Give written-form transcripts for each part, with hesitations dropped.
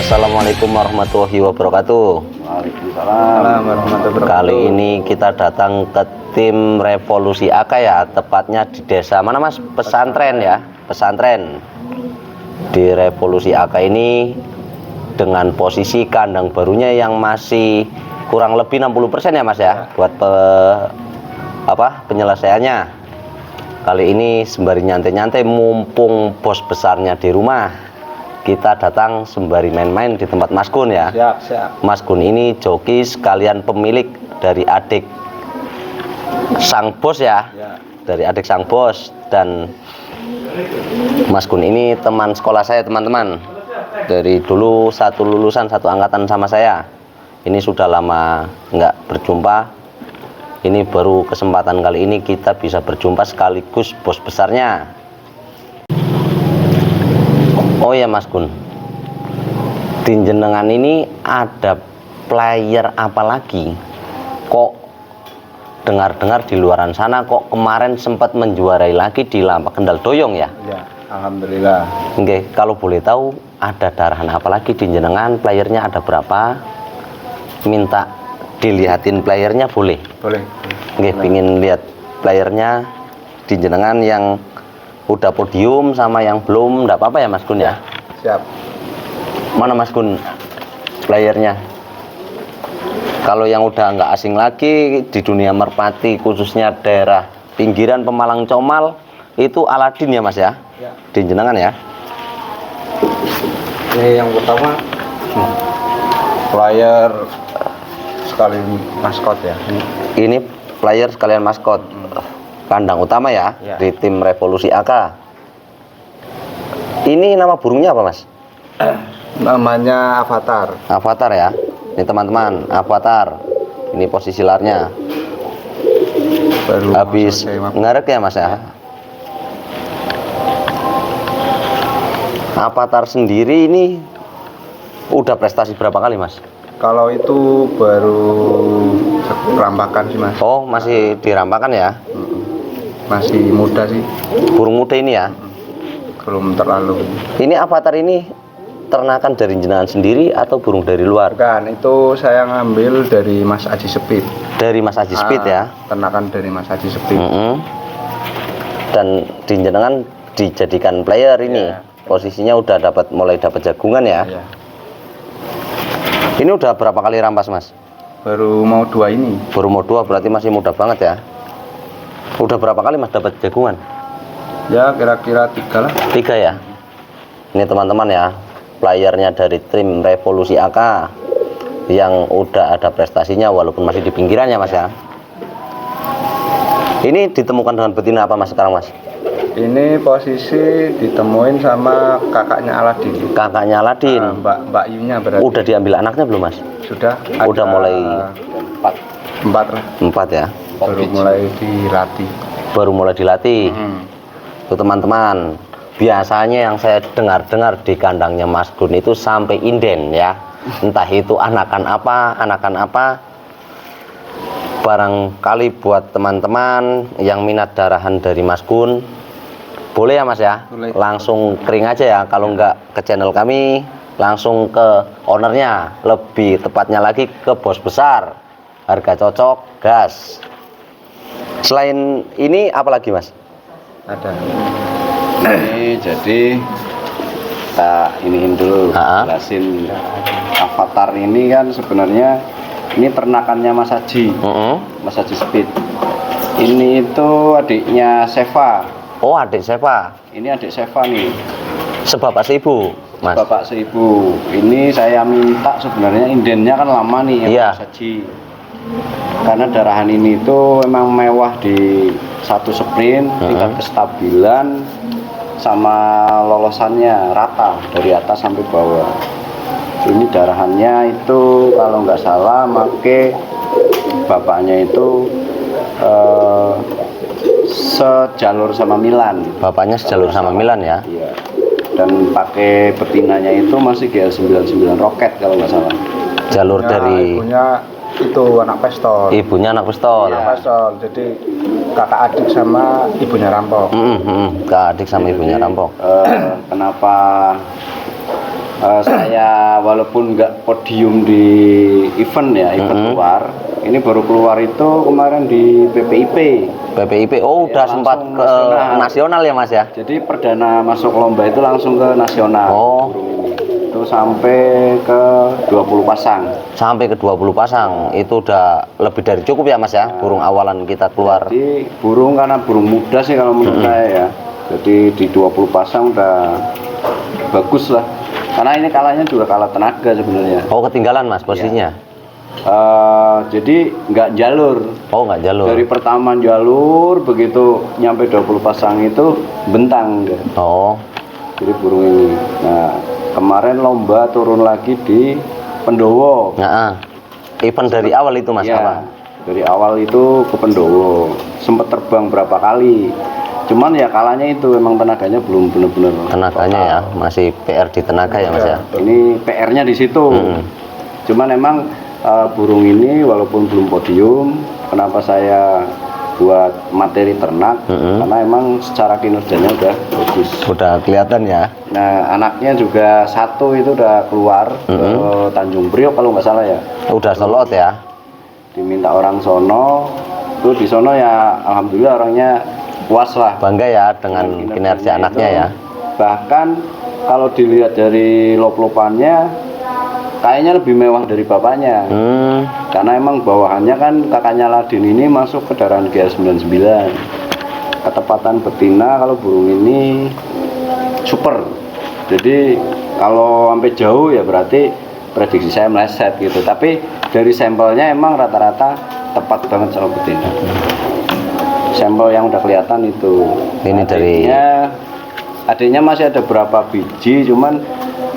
Assalamualaikum warahmatullahi wabarakatuh. Waalaikumsalam warahmatullahi wabarakatuh. Kali ini kita datang ke tim Revolusi AK ya, tepatnya di desa mana Mas? Pesantren ya, pesantren. Di Revolusi AK ini dengan posisi kandang barunya yang masih kurang lebih 60% ya Mas ya, buat penyelesaiannya. Kali ini sembari nyantai-nyantai mumpung bos besarnya di rumah, kita datang sembari main-main di tempat Mas Gun ya. Siap. Mas Gun ini joki sekalian pemilik dari adik sang bos ya. Dari adik sang bos, dan Mas Gun ini teman sekolah saya teman-teman. Dari dulu satu lulusan, satu angkatan sama saya. Ini sudah lama nggak berjumpa. Ini baru kesempatan kali ini kita bisa berjumpa sekaligus bos besarnya. Oh ya Mas Gun, di jenengan ini ada player apa lagi? Kok dengar-dengar di luaran sana kok kemarin sempat menjuarai lagi di Lampak Kendal Doyong ya? Ya, alhamdulillah. Oke, kalau boleh tahu ada darahan apa lagi di jenengan? Playernya ada berapa? Minta dilihatin playernya boleh? Boleh. Oke, pingin lihat playernya di jenengan yang udah podium sama yang belum, enggak apa-apa ya Mas Gun ya? Siap. Mana Mas Gun playernya? Kalau yang udah nggak asing lagi di dunia merpati, khususnya daerah pinggiran Pemalang Comal, itu Aladin ya Mas ya? Ya. Di jenengan ya? Ini yang pertama player sekali maskot ya. Ini player sekalian maskot. Kandang utama ya, di tim Revolusi AK. Ini nama burungnya apa Mas? Namanya Avatar. Avatar ya. Ini teman-teman, Avatar. Ini posisi larnya. Baru Habis ngarek ya Mas ya. Avatar sendiri ini udah prestasi berapa kali Mas? Kalau itu baru rampakan sih Mas. Oh, masih dirampakan ya? Masih muda sih. Burung muda ini ya? Belum terlalu. Ini Avatar ini ternakan dari jenengan sendiri atau burung dari luar? Bukan, itu saya ngambil dari Mas Aji Sepit. Dari Mas Aji Sepit ya? Ternakan dari Mas Aji Sepit. Dan di jenengan dijadikan player ini. Posisinya udah mulai dapat jagungan ya? Iya. Ini udah berapa kali rampas Mas? Baru mau 2 ini. Baru mau 2, berarti masih muda banget ya? Udah berapa kali Mas dapat jagungan? Ya kira-kira 3 lah. 3 ya? Ini teman-teman ya, playernya dari tim Revolusi AK yang udah ada prestasinya walaupun masih di pinggirannya Mas ya. Ini ditemukan dengan betina apa Mas sekarang Mas? Ini posisi ditemuin sama kakaknya Aladin. Kakaknya Aladin. Mbak Yunya berarti. Udah diambil anaknya belum Mas? Sudah. Udah mulai 4 lah. 4 ya? Baru mulai dilatih. Baru mulai dilatih. Tuh teman-teman, biasanya yang saya dengar-dengar di kandangnya Mas Gun itu sampai inden ya. Entah itu anakan apa. Barangkali buat teman-teman yang minat darahan dari Mas Gun, boleh ya Mas ya? Boleh. Langsung kering aja ya, kalau nggak ke channel kami, langsung ke ownernya, lebih tepatnya lagi ke bos besar. Harga cocok, gas. Selain ini apa lagi Mas? Ada. Ini jadi kita iniin dulu, jelasin Avatar ini kan sebenarnya ini ternakannya Mas Haji, Mas Haji Speed. Ini itu adiknya Seva. Oh, adik Seva. Ini adik Seva nih. Sebapak seibu Mas? Bapak seibu. Ini saya minta sebenarnya indennya kan lama nih ya Mas Haji. Karena darahan ini itu memang mewah di satu sprint, tingkat kestabilan sama lolosannya rata dari atas sampai bawah. Ini darahannya itu kalau nggak salah make bapaknya itu sejalur sama Milan. Bapaknya sejalur sama Milan ya? Iya. Dan pakai betinanya itu masih GL99 Rocket kalau nggak salah. Jalur dari Ibunya itu anak pistol. Ibunya anak pistol. Anak pistol. Jadi kakak adik sama ibunya rampok. Kakak adik sama ibunya rampok. Kenapa saya walaupun nggak podium di event ya, event luar, ini baru keluar itu kemarin di PPIP. PPIP, oh udah langsung sempat ke nasional ya Mas ya? Jadi perdana masuk lomba itu langsung ke nasional. Oh. Burung ini. Itu sampai ke 20 pasang. Sampai ke 20 pasang, itu udah lebih dari cukup ya Mas ya, burung awalan kita keluar. Jadi burung karena burung muda sih kalau menurut saya ya. Jadi di 20 pasang udah bagus lah. Karena ini kalahnya juga kalah tenaga sebenarnya. Oh ketinggalan Mas posisinya? Jadi nggak jalur. Oh nggak jalur. Dari pertama jalur, begitu nyampe 20 pasang itu bentang. Oh. Jadi burung ini. Nah kemarin lomba turun lagi di Pendowo. Nah, event dari awal itu Mas Ya, apa? dari awal itu ke Pendowo. Sempat terbang berapa kali. Cuman ya kalahnya itu memang tenaganya belum benar-benar. Tenaganya ya, masih PR di tenaga ya Mas ya. Ini PR-nya di situ. Cuman emang burung ini walaupun belum podium, kenapa saya buat materi ternak? Karena emang secara kinerjanya udah bagus. Udah kelihatan ya. Nah anaknya juga satu itu udah keluar ke Tanjung Priok kalau nggak salah ya. Udah sold out ya. Diminta orang sono, tuh di sono ya alhamdulillah orangnya puas lah. Bangga ya dengan kinerja anaknya ya. Bahkan kalau dilihat dari lop-lopannya kayaknya lebih mewah dari bapaknya. Karena emang bawahannya kan kakaknya Ladin ini masuk ke daran GR99. Ketepatan betina kalau burung ini super. Jadi kalau sampai jauh ya berarti prediksi saya meleset gitu. Tapi dari sampelnya emang rata-rata tepat banget sama betina. Sampel yang udah kelihatan itu. Ini dari adiknya masih ada berapa biji, cuman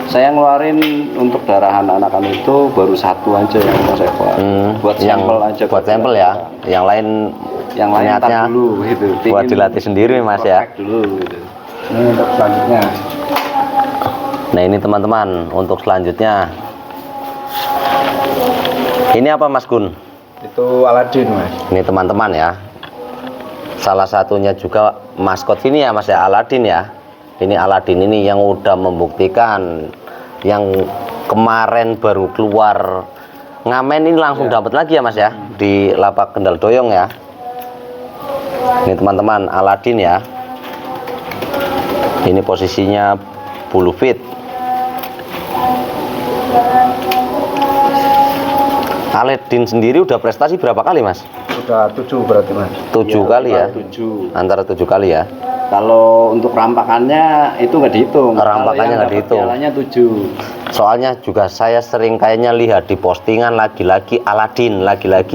saya ngeluarin untuk darahan anakan itu baru satu aja yang mau saya keluarin. Buat sampel aja. Buat sampel ya. Yang lain niatnya dulu gitu. Buat dilatih sendiri Mas ya. Dulu gitu. Ini untuk selanjutnya. Nah ini teman-teman untuk selanjutnya. Ini apa Mas Gun? Itu Aladin Mas. Ini teman-teman ya. Salah satunya juga maskot ini ya Mas ya, Aladin ya. Ini Aladin ini yang udah membuktikan, yang kemarin baru keluar ngamen ini langsung dapat lagi ya Mas ya di lapak Kendal Doyong ya. Ini teman-teman Aladin ya. Ini posisinya bulu fit. Aladin sendiri udah prestasi berapa kali Mas? Udah 7 berarti Mas. 7 kali ya? 7. Antara 7 kali ya? Kalau untuk rampakannya itu nggak dihitung. Rampakannya nggak dihitung. Pialanya 7. Soalnya juga saya sering kayaknya lihat di postingan lagi-lagi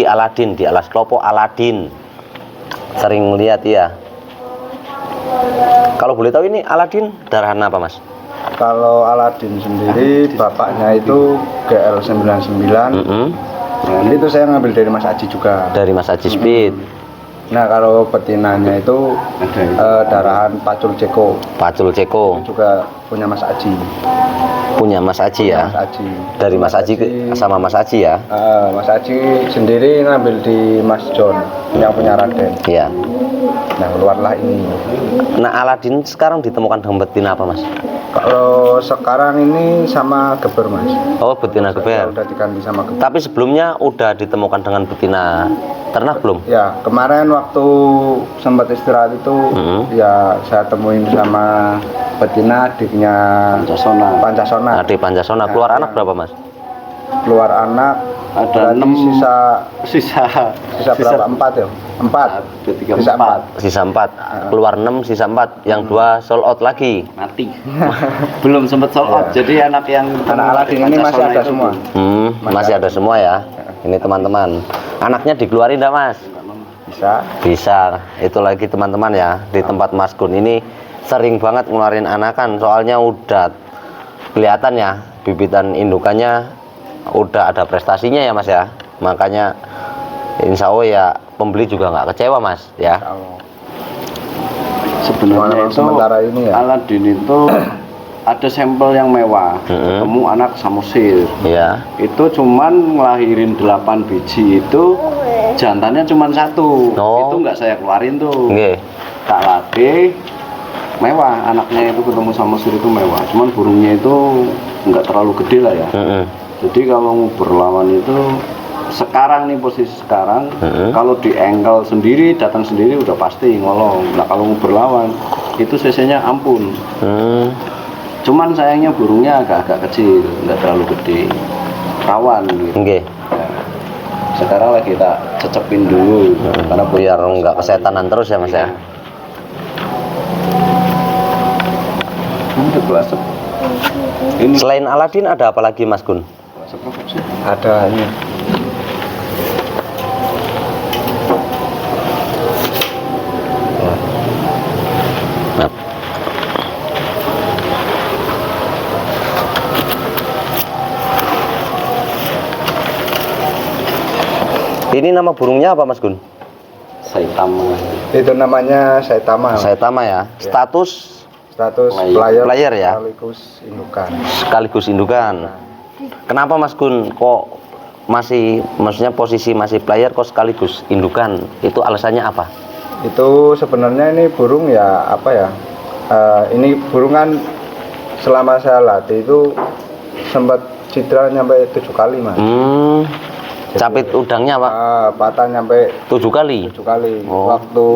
Aladin di alas klopo Aladin. Sering lihat ya. Kalau boleh tahu ini Aladin darahan apa Mas? Kalau Aladin sendiri bapaknya itu GL99. Nah, itu saya ngambil dari Mas Aji juga. Dari Mas Aji Speed. Nah, kalau betinanya itu darahan Pacul Ceko. Pacul Ceko. Juga punya Mas Aji. Punya Mas Aji ya? Mas Aji. Dari Mas Aji sama Mas Aji ya? Mas Aji sendiri ngambil di Mas John yang punya Raden. Iya. Nah, keluarlah ini. Nah, Aladin sekarang ditemukan dengan betina apa Mas? Kalau sekarang ini sama geber Mas. Oh, betina geber. Udah diganti sama geber. Tapi sebelumnya udah ditemukan dengan betina ternak belum? Ya, kemarin waktu sempat istirahat itu ya saya temuin sama betina adiknya Pancasona. Adik Pancasona. Keluar anak berapa Mas? Keluar anak ada 6 sisa berapa? 4 ya? 4. Sisa 4. Keluar 6, sisa 4. Yang 2 sold out lagi. Mati. Belum sempat sold out. Jadi anak Aladin ini masih ada semua. Masih ada semua ya. Ini teman-teman. Anaknya dikeluarin enggak Mas? Bisa. Bisa. Itu lagi teman-teman ya. Di tempat Mas Gun ini sering banget ngeluarin anakan. Soalnya udah kelihatan ya. Bibitan indukannya udah ada prestasinya ya Mas ya. Makanya insya Allah ya pembeli juga nggak kecewa Mas ya. Sebenarnya itu sementara ini ya. Aladin itu ada sampel yang mewah. Ketemu anak Samosir. Iya. Itu cuman ngelahirin 8 biji itu jantannya cuman 1. Itu nggak saya keluarin tuh. Tak latih mewah, anaknya itu ketemu Samosir itu mewah. Cuman burungnya itu nggak terlalu gede lah ya. Jadi kalau berlawan itu sekarang nih posisi sekarang, kalau di angle sendiri datang sendiri udah pasti ngolong. Nah kalau berlawan itu cc-nya ampun. Cuman sayangnya burungnya agak-agak kecil, nggak terlalu gede, rawan gitu. Oke. Sekarang lagi tak cecepin dulu karena Biar nggak kesetanan terus ya mas ya. Ini kelas ini Selain Aladin ada apa lagi Mas Gun? Ada ini. Nah. Ini nama burungnya apa Mas Gun? Saitama. Itu namanya Saitama. Saitama ya. Status Player ya. sekaligus indukan. Sekaligus indukan. Kenapa Mas Gun kok masih, maksudnya posisi masih player kok sekaligus indukan? Itu alasannya apa? Itu sebenarnya ini burung ya apa ya? Ini burung kan selama saya latih itu sempat cedera nyampe 7 kali mas. Capit udangnya Pak? Patah nyampe 7 kali? 7 kali. Oh. Waktu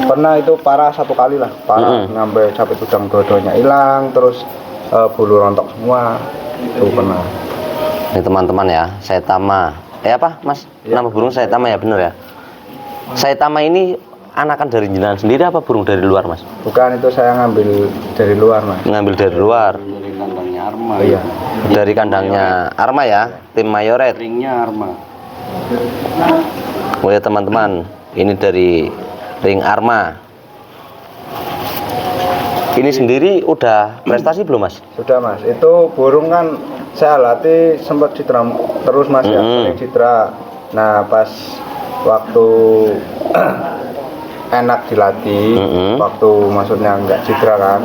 pernah itu parah 1 kali lah, parah nyampe capit udang dua-duanya hilang, terus bulu rontok semua. Itu pernah. Ini teman-teman ya, Saitama. Apa Mas? Ya. Nama burung Saitama ya, bener ya? Saitama ini anakan dari jenengan sendiri apa burung dari luar Mas? Bukan, itu saya ngambil dari luar mas. Ngambil dari luar? Dari kandangnya Arma. Iya. Dari kandangnya Arma ya, tim Mayoret. Ringnya Arma. Oh ya teman-teman, ini dari ring Arma. Ini sendiri udah prestasi belum Mas? Sudah mas, itu burung kan saya latih sempat cedera terus mas ya, sering cedera. Nah pas waktu enak dilatih, waktu maksudnya nggak cedera kan,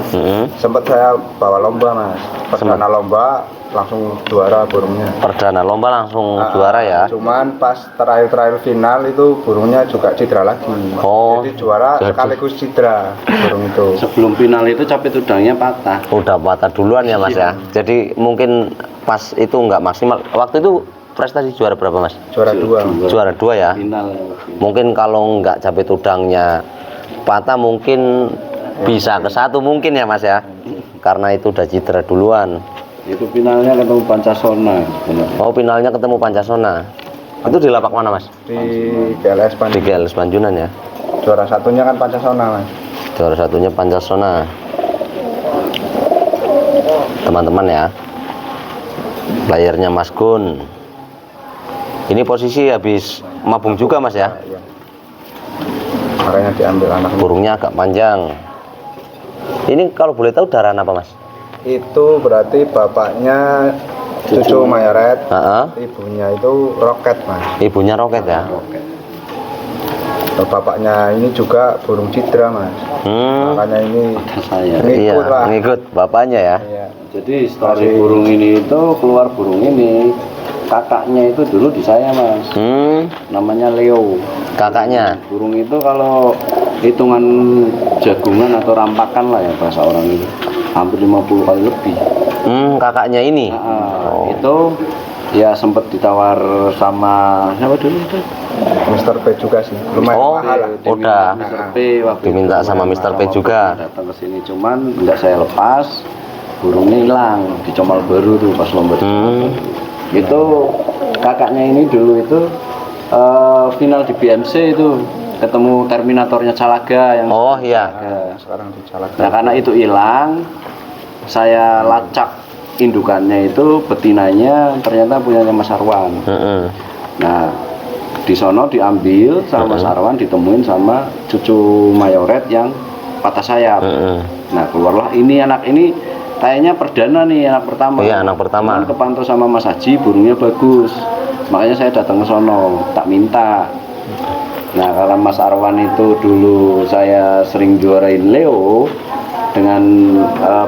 sempat saya bawa lomba mas, perdana lomba langsung juara burungnya. Perdana lomba langsung juara ya? Cuman pas terakhir final itu burungnya juga cedera lagi. Oh, jadi juara sekaligus cedera burung itu. Sebelum final itu capit udangnya patah. Udah patah duluan ya Mas ya? Jadi mungkin pas itu nggak maksimal. Waktu itu prestasi juara berapa Mas? Juara 2. Juara 2 ya? Final. Mungkin kalau nggak capit udangnya patah mungkin bisa ke 1 mungkin ya Mas ya? Karena itu udah cedera duluan. Itu finalnya ketemu Pancasona sebenarnya. Oh, finalnya ketemu Pancasona. Itu di lapak mana Mas? Di GLS Di Panjungan. GLS Panjunan ya? Juara satunya kan Pancasona mas. Juara satunya Pancasona. Teman-teman ya, layarnya Mas Gun. Ini posisi habis mabung juga Mas ya? Iya. Makanya diambil anaknya. Burungnya agak panjang. Ini kalau boleh tahu darah apa Mas? Itu berarti bapaknya cucu Mayoret, ibunya itu Roket mas. Ibunya Roket ya? Roket. Bapaknya ini juga burung cidra mas. Makanya ini Saya. ngikut lah. Ngikut bapaknya ya? Iya. Jadi story burung ini itu keluar burung ini. Kakaknya itu dulu di saya mas. Namanya Leo. Kakaknya? Burung itu kalau hitungan jagungan atau rampakan lah ya bahasa orang itu, hampir 50 kali lebih. Kakaknya ini? Itu ya sempat ditawar sama siapa dulu itu? Mr. P juga sih, lumayan mahal lah. Udah Mr. P waktu diminta itu, sama Mr. P juga. datang ke sini, cuman nggak saya lepas, burungnya hilang di Comal Baru tuh pas lomba. Itu kakaknya ini dulu itu final di BMC itu ketemu Terminatornya Calaga yang Sekarang di Calaga. Nah karena itu hilang, saya lacak indukannya itu, betinanya ternyata punyanya Mas Arwan. Nah di sono diambil sama Mas Arwan, ditemuin sama cucu Mayoret yang patah sayap. Nah keluarlah ini, anak ini kayaknya perdana nih, anak pertama. Iya, anak pertama. Cuman kepantau sama Mas Haji, burungnya bagus. Makanya saya datang ke sono, tak minta. Nah, karena Mas Arwan itu dulu saya sering juarain Leo dengan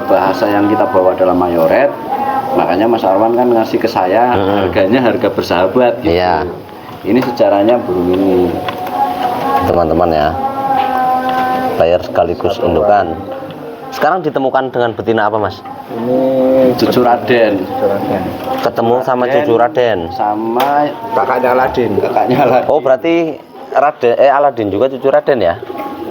bahasa yang kita bawa dalam Mayoret, makanya Mas Arwan kan ngasih ke saya harganya harga bersahabat gitu. Iya. Ini sejarahnya burung ini. Teman-teman ya, layar sekaligus indukan. Sekarang ditemukan dengan betina apa, Mas? Ini Cucu Raden. Raden. Ketemu sama cucu Raden. Sama Kakaknya Aladin. kakaknya Aladin. Oh, berarti Aladin juga cucu Raden ya?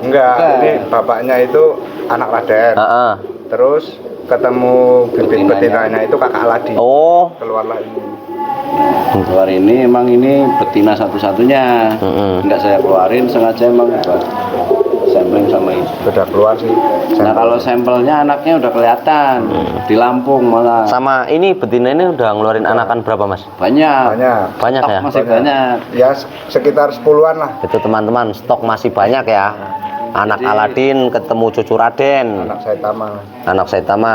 Enggak, ini bapaknya itu anak Raden. Heeh. Terus ketemu bibit betinanya itu kakak Aladin. Oh. Keluarlah ini. Keluar ini emang ini betina satu-satunya. Enggak saya keluarin, sengaja emang buat sampling sama itu. Sudah keluar sih. Nah kalau sampelnya anaknya udah kelihatan di Lampung malah Sama ini betina ini udah ngeluarin anakan berapa, Mas? banyak. Banyak Stok ya? masih banyak. Ya sekitar 10-an lah. Itu teman-teman, stok masih banyak ya. Anak Jadi- Aladin ketemu cucu Raden. Anak Saitama. Anak Saitama.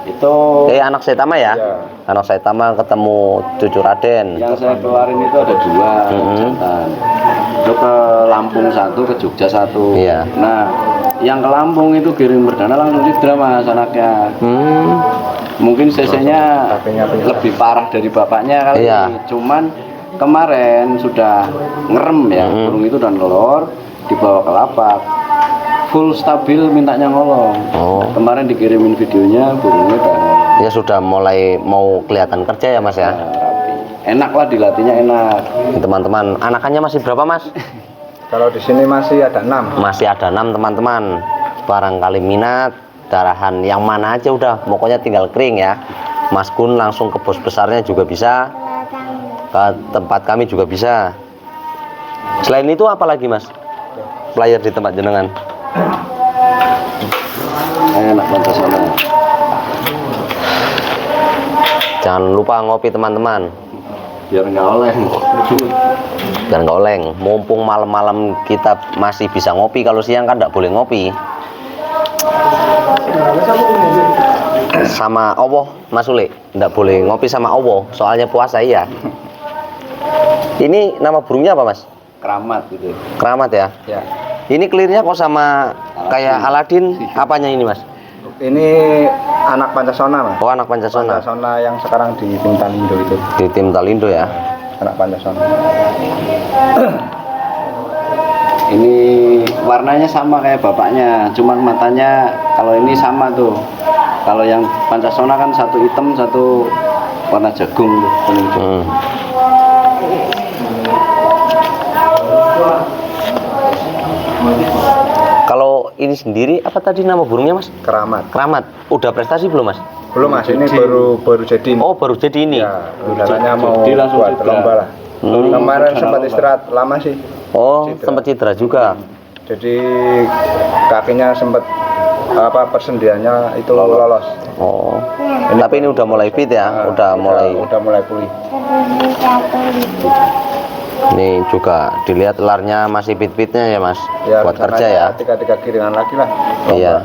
Itu Anak Saitama ya? Iya. Anak Saitama ketemu cucu Raden. yang saya keluarin itu ada dua jantan. Itu ke Lampung satu, ke Jogja satu. Iya. Nah yang ke Lampung itu giring perdana langsung cedera mas anaknya. Mungkin CC-nya Kakinya penyerang. lebih parah dari bapaknya kali. Iya. Cuman kemarin sudah ngerem ya, burung itu dan nelor dibawa ke lapak. Full stabil mintanya ngolong. Oh. Kemarin dikirimin videonya burungnya udah ngolong. Ya sudah mulai mau kelihatan kerja ya, Mas ya. Rapi. Enak lah dilatihnya enak. Teman-teman, anakannya masih berapa, Mas? Kalau di sini masih ada 6. Masih ada 6 teman-teman. Barangkali minat darahan yang mana aja udah, pokoknya tinggal kering ya. Mas Gun langsung ke bos besarnya juga bisa, ke tempat kami juga bisa. Selain itu apa lagi, Mas? Player di tempat jenengan. Enak Pancasila. Jangan lupa ngopi teman-teman, Biar nggak oleng. dan nggak oleng. Mumpung malam-malam kita masih bisa ngopi, kalau siang kan nggak boleh ngopi. Sama Allah, Mas Ule, nggak boleh ngopi sama Allah, soalnya puasa iya. Ini nama burungnya apa, Mas? Keramat gitu. Keramat ya. Ya. Ini clearnya kok sama kayak Aladin, apanya ini, Mas? Ini anak Pancasona, Mas. Oh, anak Pancasona. Pancasona yang sekarang di tim Talindo itu. Di tim Talindo ya. Anak Pancasona. Ini warnanya sama kayak bapaknya, cuman matanya kalau ini sama tuh. Kalau yang Pancasona kan satu hitam, satu warna jagung tuh, kuning jagung. Kalau ini sendiri apa tadi nama burungnya, Mas? Keramat. Keramat. Udah prestasi belum, Mas? Belum, Mas, ini baru jadi. Oh, baru jadi ini. Ya, rencananya mau jadi langsung buat cedera. lomba lah. Kemarin sempat istirahat lama sih. Oh, Cedera. sempat cedera juga. Jadi kakinya sempat persendiannya itu lolos. Oh. Tapi ini udah mulai fit ya, udah mulai pulih. Ini juga dilihat larnya masih fit-fitnya ya, Mas. Ya, buat kerja ya. Tiga kiringan lagi lah. Iya.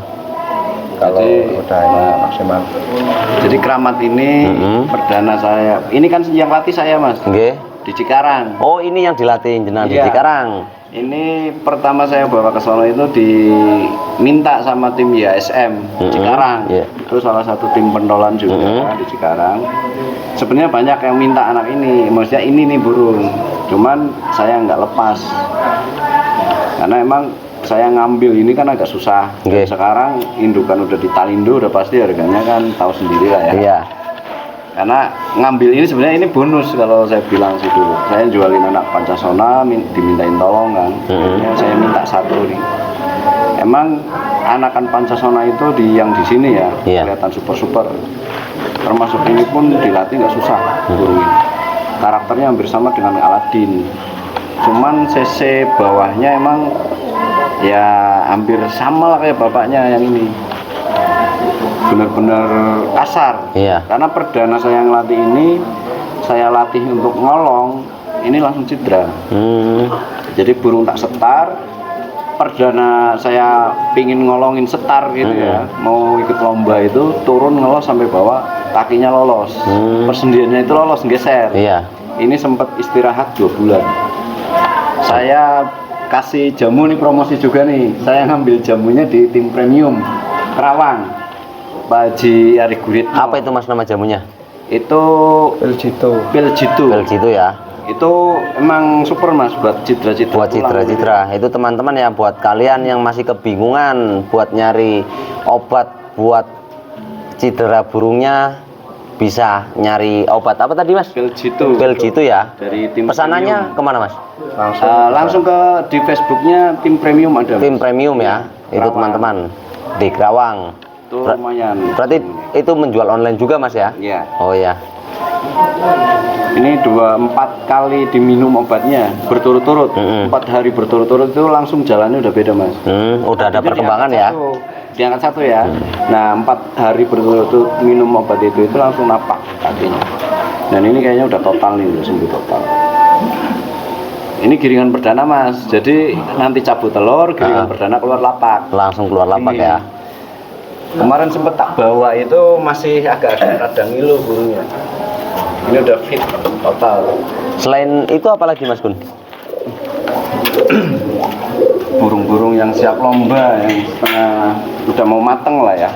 Kalau Jadi- udah ini maksimal. Jadi Keramat ini perdana saya. Ini kan yang latih saya mas Nggih. di Cikarang. Oh, ini yang dilatih jenengan di Iya. Cikarang. Ini pertama saya bawa ke Solo itu diminta sama tim YSM Cikarang. Iya. Itu salah satu tim pentolan juga di Cikarang. Sebenarnya banyak yang minta anak ini, maksudnya ini nih burung. Cuman saya nggak lepas. Karena emang saya ngambil ini kan agak susah. Dan Oke. sekarang indukan udah di Talindo, udah pasti harganya kan tahu sendiri lah ya. Iya. Karena ngambil ini sebenarnya ini bonus kalau saya bilang sih dulu. Saya jualin anak Pancasona, dimintain tolong kan. Akhirnya saya minta satu nih. Emang anakan Pancasona itu yang di sini ya, Iya. kelihatan super. Termasuk ini pun dilatih nggak susah burung ini. Karakternya hampir sama dengan Aladin. Cuman CC bawahnya emang ya hampir sama lah kayak bapaknya yang ini. Benar-benar kasar. Iya. Karena perdana saya ngelatih ini, saya latih untuk ngolong, ini langsung cedera. Jadi burung tak setar, perdana saya pingin ngolongin setar gitu ya, mau ikut lomba itu turun ngelos sampai bawah, kakinya lolos, persendiannya itu lolos geser. Iya. Ini sempat istirahat 2 bulan. Saya kasih jamu nih, promosi juga nih. Saya ngambil jamunya di tim premium Kerawang, Pak Haji Ari Gurit. Apa itu, Mas, nama jamunya? Itu Pil Jitu. pil jitu. Bel gitu ya. Itu emang super mas buat citra-citra. Buat citra-citra itu teman-teman ya, buat kalian yang masih kebingungan buat nyari obat buat cedera burungnya, bisa nyari obat apa tadi mas? Beljitu ya. Dari tim pesanannya premium. kemana mas? Langsung ke di Facebooknya tim premium ada. Tim premium ya, itu teman-teman di Kerawang. Itu lumayan. Berarti itu menjual online juga mas ya? Iya. Oh ya. Ini 4 kali diminum obatnya berturut-turut, 4 hari berturut-turut itu langsung jalannya udah beda mas. Udah ada perkembangan ya. Diangkat satu ya. Nah 4 hari berturut-turut minum obat itu langsung napak kakinya. Dan ini kayaknya udah total nih, udah sembuh total. Ini giringan perdana mas. Jadi nanti cabut telur, giringan perdana keluar lapak. Langsung keluar lapak ya. Kemarin sempet tak bawa itu masih agak-agak rada ngilu burungnya. Ini udah fit total. Selain itu apalagi mas Gun? Burung-burung yang siap lomba, yang setengah udah mau mateng lah ya.